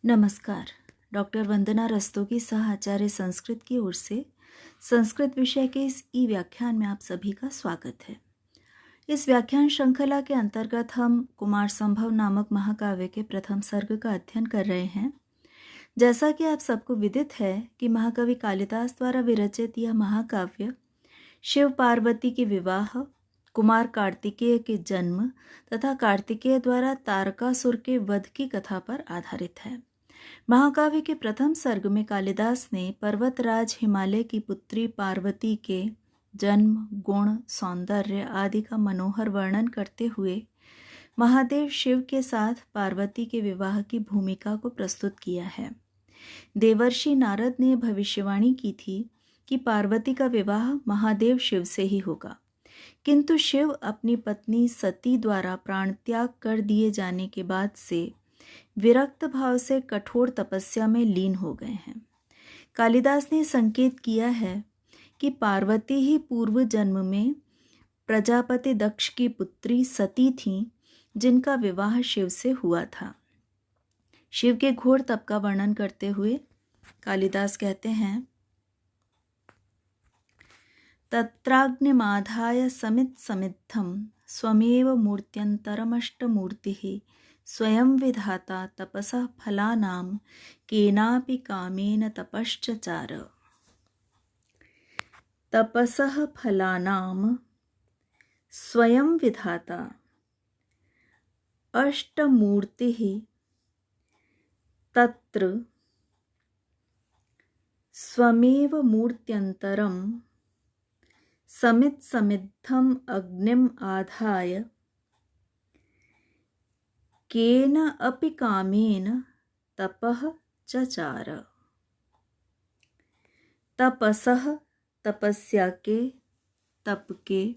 नमस्कार। डॉक्टर वंदना रस्तोगी सह आचार्य संस्कृत की ओर से संस्कृत विषय के इस ई व्याख्यान में आप सभी का स्वागत है। इस व्याख्यान श्रृंखला के अंतर्गत हम कुमार संभव नामक महाकाव्य के प्रथम सर्ग का अध्ययन कर रहे हैं। जैसा कि आप सबको विदित है कि महाकवि कालिदास द्वारा विरचित यह महाकाव्य शिव पार्वती के विवाह, कुमार कार्तिकेय के जन्म तथा कार्तिकेय द्वारा तारकासुर के वध की कथा पर आधारित है। महाकाव्य के प्रथम सर्ग में कालिदास ने पर्वतराज हिमालय की पुत्री पार्वती के जन्म, गुण, सौंदर्य आदि का मनोहर वर्णन करते हुए महादेव शिव के साथ पार्वती के विवाह की भूमिका को प्रस्तुत किया है। देवर्षि नारद ने भविष्यवाणी की थी कि पार्वती का विवाह महादेव शिव से ही होगा, किंतु शिव अपनी पत्नी सती द्वारा प्राण त्याग कर दिए जाने के बाद से विरक्त भाव से कठोर तपस्या में लीन हो गए हैं। कालिदास ने संकेत किया है कि पार्वती ही पूर्व जन्म में प्रजापति दक्ष की पुत्री सती थीं, जिनका विवाह शिव से हुआ था। शिव के घोर तप का वर्णन करते हुए कालिदास कहते हैं, तत्राग्निमाधाय समित समिद्धम स्वमेव मूर्त्यन्तरमष्टमूर्तिः स्वयं विधाता तपसः फलानां केनापि कामेन तपश्चचार। तपसः फलानां स्वयं विधाता अष्टमूर्तिः तत्र स्वमेव मूर्त्यन्तरं समित समिद्धम अग्निम आधाय केन अपि कामेन तपः चचार। तपसः तपस्या के, तप के,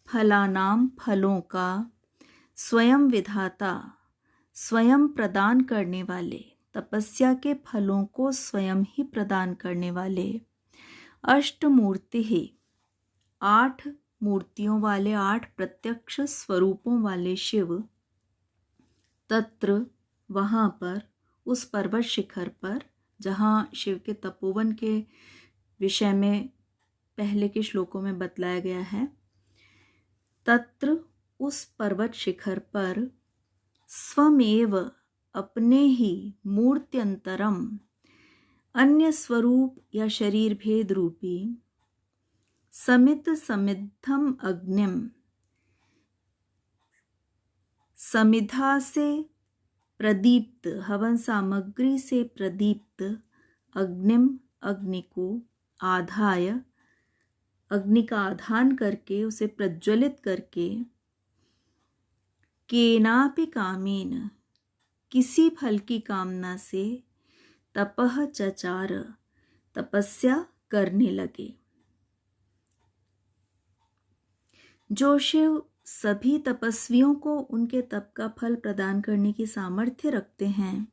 फलानाम फलों का, स्वयं विधाता स्वयं प्रदान करने वाले, तपस्या के फलों को स्वयं ही प्रदान करने वाले, अष्टमूर्ति ही 8 मूर्तियों वाले, 8 प्रत्यक्ष स्वरूपों वाले शिव, तत्र वहाँ पर, उस पर्वत शिखर पर जहाँ शिव के तपोवन के विषय में पहले के श्लोकों में बतलाया गया है, तत्र उस पर्वत शिखर पर स्वमेव अपने ही मूर्त्यंतरम अन्य स्वरूप या शरीर भेद रूपी समित समिद्धम अग्निम समिधा से प्रदीप्त, हवन सामग्री से प्रदीप्त अग्निम अग्नि को आधाय, अग्नि का आधान करके उसे प्रज्वलित करके, केनापि कामेन किसी फल की कामना से, तपः चचार तपस्या करने लगे। जो शिव सभी तपस्वियों को उनके तप का फल प्रदान करने की सामर्थ्य रखते हैं,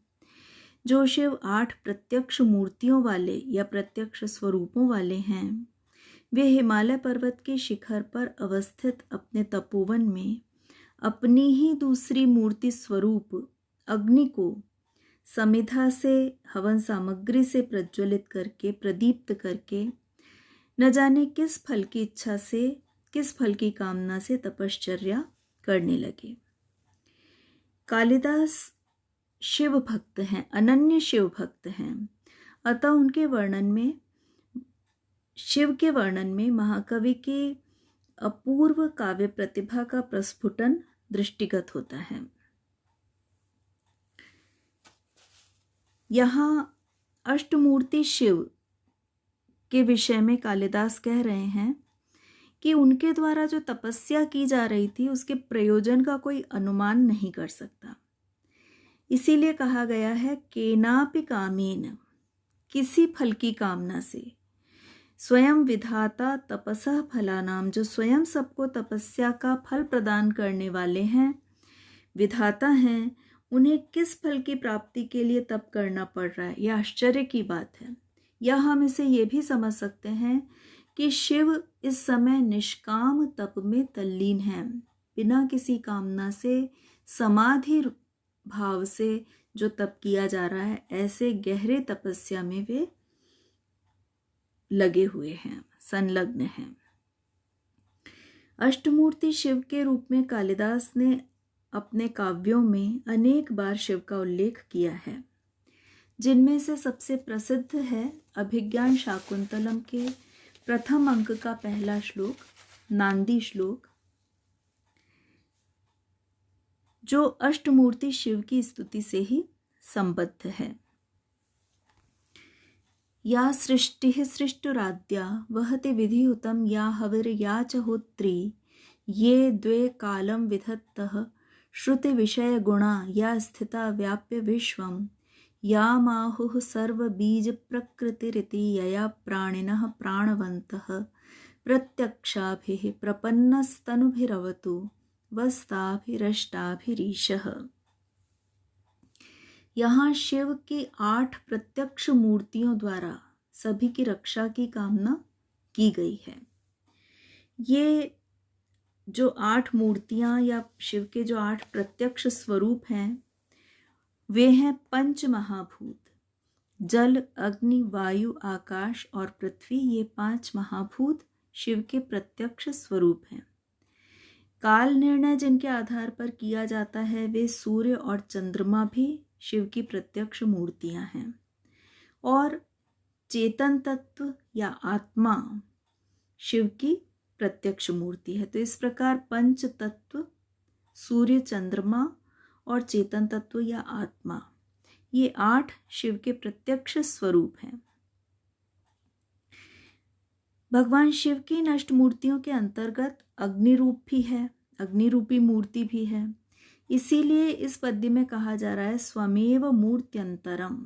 जो शिव 8 प्रत्यक्ष मूर्तियों वाले या प्रत्यक्ष स्वरूपों वाले हैं, वे हिमालय पर्वत के शिखर पर अवस्थित अपने तपोवन में अपनी ही दूसरी मूर्ति स्वरूप अग्नि को समिधा से, हवन सामग्री से प्रज्वलित करके, प्रदीप्त करके, न जाने किस फल की इच्छा से, किस फल की कामना से तपश्चर्या करने लगे। कालिदास शिव भक्त हैं, अनन्य शिव भक्त हैं, अतः उनके वर्णन में, शिव के वर्णन में महाकवि के अपूर्व काव्य प्रतिभा का प्रस्फुटन दृष्टिगत होता है। यहाँ अष्टमूर्ति शिव के विषय में कालिदास कह रहे हैं कि उनके द्वारा जो तपस्या की जा रही थी उसके प्रयोजन का कोई अनुमान नहीं कर सकता। इसीलिए कहा गया है केनापि कामेन, किसी फल की कामना से, स्वयं विधाता तपसः फलानाम, जो स्वयं सबको तपस्या का फल प्रदान करने वाले हैं, विधाता हैं, उन्हें किस फल की प्राप्ति के लिए तप करना पड़ रहा है, यह आश्चर्य की बात है। या हम इसे ये भी समझ सकते हैं कि शिव इस समय निष्काम तप में तल्लीन हैं, बिना किसी कामना से समाधि भाव से जो तप किया जा रहा है, ऐसे गहरे तपस्या में वे लगे हुए हैं, संलग्न हैं। अष्टमूर्ति शिव के रूप में कालिदास ने अपने काव्यों में अनेक बार शिव का उल्लेख किया है, जिनमें से सबसे प्रसिद्ध है अभिज्ञान शाकुंतलम के प्रथम अंक का पहला श्लोक, नांदी श्लोक, जो अष्टमूर्ति शिव की स्तुति से ही संबद्ध है। या सृष्टिः सृष्टुराद्या वहति विधिहुतं या हविर या च होत्री ये द्वे कालं विधत्तः श्रुति विषय गुणा या स्थिता व्याप्य विश्वं या माहुः सर्व बीज प्रकृतिरिति यया प्राणिनः प्राणवन्तः प्रत्यक्षाभिः प्रपन्नस्तनुभिरवतु वस्ताभिरष्टाभिरीशः। यहाँ शिव की 8 प्रत्यक्ष मूर्तियों द्वारा सभी की रक्षा की कामना की गई है। ये जो 8 मूर्तियां या शिव के जो 8 प्रत्यक्ष स्वरूप हैं, वे हैं पंच महाभूत, जल, अग्नि, वायु, आकाश और पृथ्वी। ये 5 महाभूत शिव के प्रत्यक्ष स्वरूप हैं। काल निर्णय जिनके आधार पर किया जाता है, वे सूर्य और चंद्रमा भी शिव की प्रत्यक्ष मूर्तियां हैं। और चेतन तत्व या आत्मा शिव की प्रत्यक्ष मूर्ति है। तो इस प्रकार पंच तत्व, सूर्य, चंद्रमा और चेतन तत्व या आत्मा, ये 8 शिव के प्रत्यक्ष स्वरूप हैं। भगवान शिव की इन अष्टमूर्तियों के अंतर्गत अग्नि रूप भी है, अग्नि रूपी मूर्ति भी है। इसीलिए इस पद्य में कहा जा रहा है स्वमेव मूर्त्यंतरम,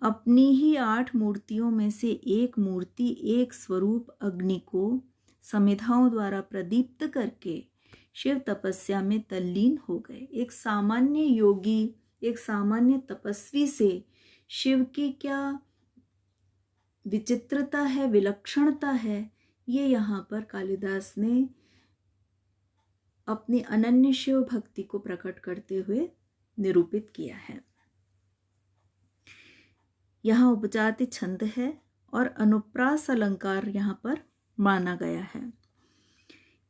अपनी ही 8 मूर्तियों में से एक मूर्ति, एक स्वरूप अग्नि को समिधाओं द्वारा प्रदीप्त करके शिव तपस्या में तल्लीन हो गए। एक सामान्य योगी, एक सामान्य तपस्वी से शिव की क्या विचित्रता है, विलक्षणता है, ये यहाँ पर कालिदास ने अपनी अनन्य शिव भक्ति को प्रकट करते हुए निरूपित किया है। यहाँ उपजाति छंद है और अनुप्रास अलंकार यहाँ पर माना गया है।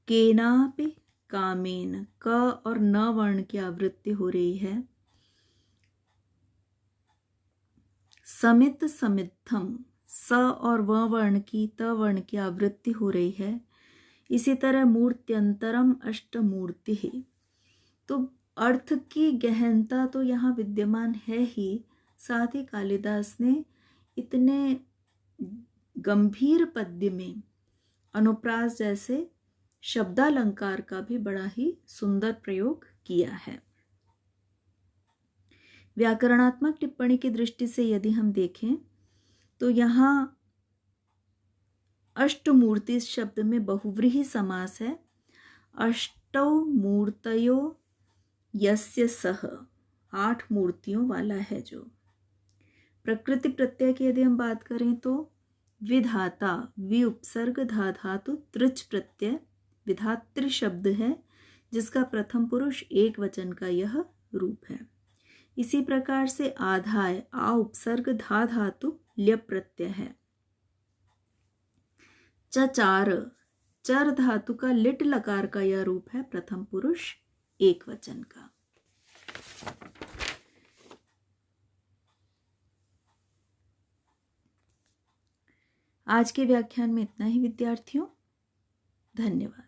केनापि कामेन, क और न वर्ण की आवृत्ति हो रही है। समित समिद्धम, स और व वर्ण की, त वर्ण की आवृत्ति हो रही है। इसी तरह मूर्त्यंतरम अष्टमूर्ति है। तो अर्थ की गहनता तो यहाँ विद्यमान है ही, साथ ही कालिदास ने इतने गंभीर पद्य में अनुप्रास जैसे शब्दालंकार का भी बड़ा ही सुंदर प्रयोग किया है। व्याकरणात्मक टिप्पणी की दृष्टि से यदि हम देखें तो यहाँ अष्टमूर्ति शब्द में बहुव्रीहि समास है। अष्टौ मूर्तयो यस्य सह, 8 मूर्तियों वाला है जो। प्रकृति प्रत्यय की यदि हम बात करें तो विधाता, वि उपसर्ग धा धातु त्रिच प्रत्यय विधातृ शब्द है, जिसका प्रथम पुरुष एक वचन का यह रूप है। इसी प्रकार से आधाय, आ उपसर्ग धा धातु ल्यप प्रत्यय है। चचार, चर धातु का लिट लकार का यह रूप है, प्रथम पुरुष एक वचन का। आज के व्याख्यान में इतना ही विद्यार्थियों, धन्यवाद।